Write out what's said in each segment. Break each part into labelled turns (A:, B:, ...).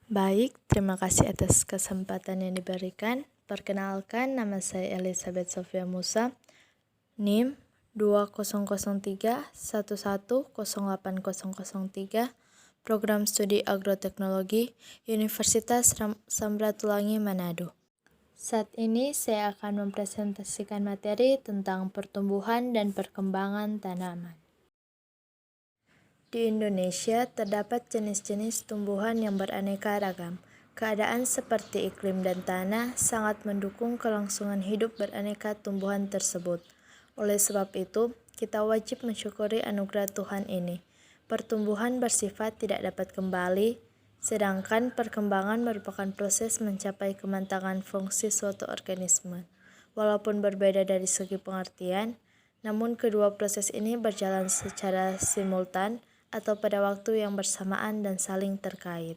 A: Baik, terima kasih atas kesempatan yang diberikan. Perkenalkan, nama saya Elizabeth Sofia Musa, NIM 200311080003, Program Studi Agroteknologi, Universitas Samratulangi Manado. Saat ini saya akan mempresentasikan materi tentang pertumbuhan dan perkembangan tanaman. Di Indonesia terdapat jenis-jenis tumbuhan yang beraneka ragam. Keadaan seperti iklim dan tanah sangat mendukung kelangsungan hidup beraneka tumbuhan tersebut. Oleh sebab itu, kita wajib mensyukuri anugerah Tuhan ini. Pertumbuhan bersifat tidak dapat kembali, sedangkan perkembangan merupakan proses mencapai kematangan fungsi suatu organisme. Walaupun berbeda dari segi pengertian, namun kedua proses ini berjalan secara simultan atau pada waktu yang bersamaan dan saling terkait.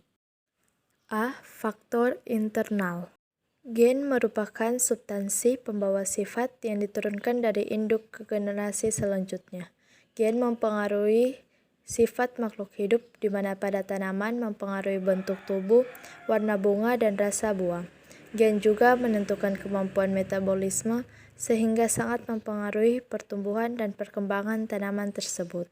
A: A. Faktor internal. Gen merupakan substansi pembawa sifat yang diturunkan dari induk ke generasi selanjutnya. Gen mempengaruhi sifat makhluk hidup, di mana pada tanaman mempengaruhi bentuk tubuh, warna bunga, dan rasa buah. Gen juga menentukan kemampuan metabolisme, sehingga sangat mempengaruhi pertumbuhan dan perkembangan tanaman tersebut.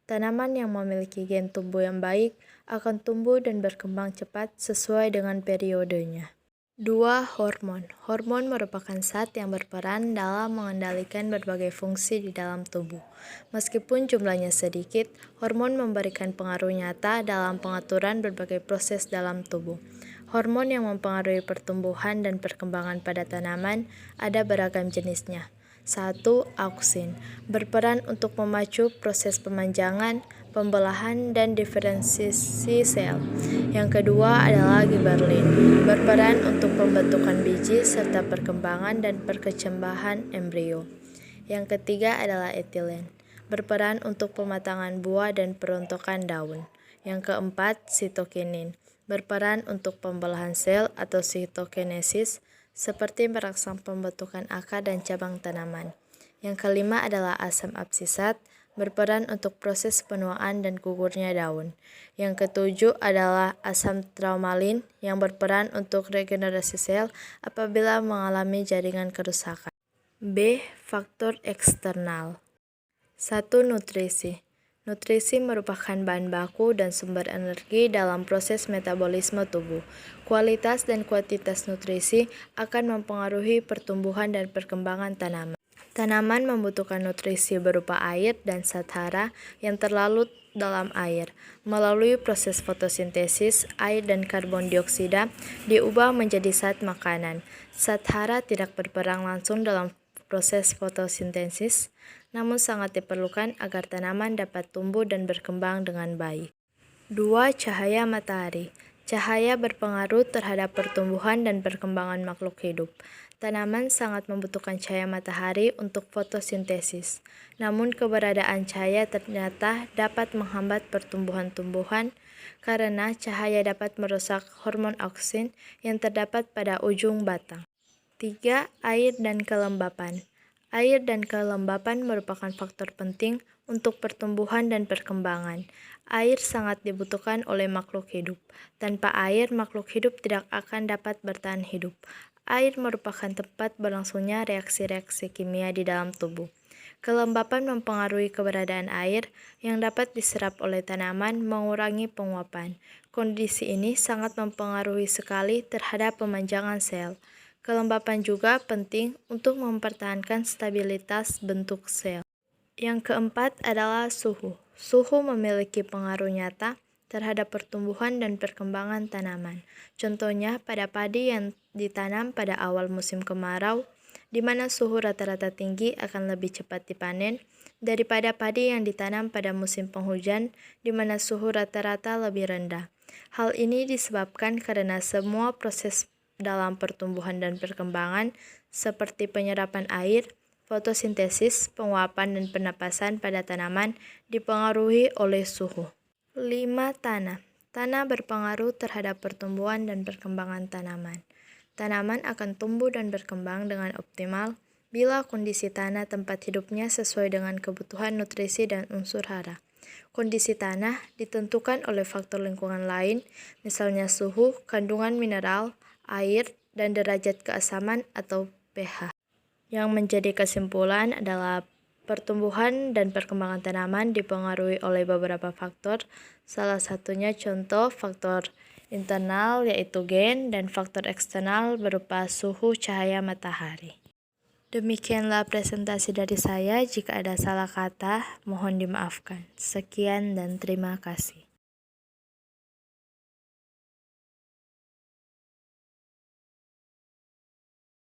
A: Tanaman yang memiliki gen tumbuh yang baik akan tumbuh dan berkembang cepat sesuai dengan periodenya. 2. Hormon. Hormon merupakan zat yang berperan dalam mengendalikan berbagai fungsi di dalam tubuh. Meskipun jumlahnya sedikit, hormon memberikan pengaruh nyata dalam pengaturan berbagai proses dalam tubuh. Hormon yang mempengaruhi pertumbuhan dan perkembangan pada tanaman ada beragam jenisnya. 1. Auksin, berperan untuk memacu proses pemanjangan, pembelahan, dan diferensiasi sel. Yang kedua adalah giberlin, berperan untuk pembentukan biji serta perkembangan dan perkecambahan embrio. Yang ketiga adalah etilen, berperan untuk pematangan buah dan perontokan daun. Yang keempat, sitokinin, berperan untuk pembelahan sel atau sitokinesis, seperti merangsang pembentukan akar dan cabang tanaman. Yang kelima adalah asam absisat, berperan untuk proses penuaan dan gugurnya daun. Yang ketujuh adalah asam traumalin yang berperan untuk regenerasi sel apabila mengalami jaringan kerusakan. B. Faktor eksternal. 1. Nutrisi. Nutrisi merupakan bahan baku dan sumber energi dalam proses metabolisme tubuh. Kualitas dan kuantitas nutrisi akan mempengaruhi pertumbuhan dan perkembangan tanaman. Tanaman membutuhkan nutrisi berupa air dan zat hara yang terlarut dalam air. Melalui proses fotosintesis, air dan karbon dioksida diubah menjadi zat makanan. Zat hara tidak berperan langsung dalam proses fotosintesis, namun sangat diperlukan agar tanaman dapat tumbuh dan berkembang dengan baik. 2. Cahaya matahari. Cahaya berpengaruh terhadap pertumbuhan dan perkembangan makhluk hidup. Tanaman sangat membutuhkan cahaya matahari untuk fotosintesis. Namun keberadaan cahaya ternyata dapat menghambat pertumbuhan tumbuhan karena cahaya dapat merusak hormon auksin yang terdapat pada ujung batang. 3. Air dan kelembapan. Air dan kelembapan merupakan faktor penting untuk pertumbuhan dan perkembangan. Air sangat dibutuhkan oleh makhluk hidup. Tanpa air, makhluk hidup tidak akan dapat bertahan hidup. Air merupakan tempat berlangsungnya reaksi-reaksi kimia di dalam tubuh. Kelembapan mempengaruhi keberadaan air yang dapat diserap oleh tanaman, mengurangi penguapan. Kondisi ini sangat mempengaruhi sekali terhadap pemanjangan sel. Kelembapan juga penting untuk mempertahankan stabilitas bentuk sel. Yang keempat adalah suhu. Suhu memiliki pengaruh nyata terhadap pertumbuhan dan perkembangan tanaman. Contohnya pada padi yang ditanam pada awal musim kemarau, di mana suhu rata-rata tinggi akan lebih cepat dipanen daripada padi yang ditanam pada musim penghujan, di mana suhu rata-rata lebih rendah. Hal ini disebabkan karena semua proses dalam pertumbuhan dan perkembangan seperti penyerapan air, fotosintesis, penguapan, dan penapasan pada tanaman dipengaruhi oleh suhu. 5. Tanah. Tanah berpengaruh terhadap pertumbuhan dan perkembangan tanaman. Tanaman akan tumbuh dan berkembang dengan optimal bila kondisi tanah tempat hidupnya sesuai dengan kebutuhan nutrisi dan unsur hara. Kondisi tanah ditentukan oleh faktor lingkungan lain, misalnya suhu, kandungan mineral, air, dan derajat keasaman atau pH. Yang menjadi kesimpulan adalah pertumbuhan dan perkembangan tanaman dipengaruhi oleh beberapa faktor, salah satunya contoh faktor internal yaitu gen dan faktor eksternal berupa suhu cahaya matahari. Demikianlah presentasi dari saya. Jika ada salah kata, mohon dimaafkan. Sekian dan terima kasih.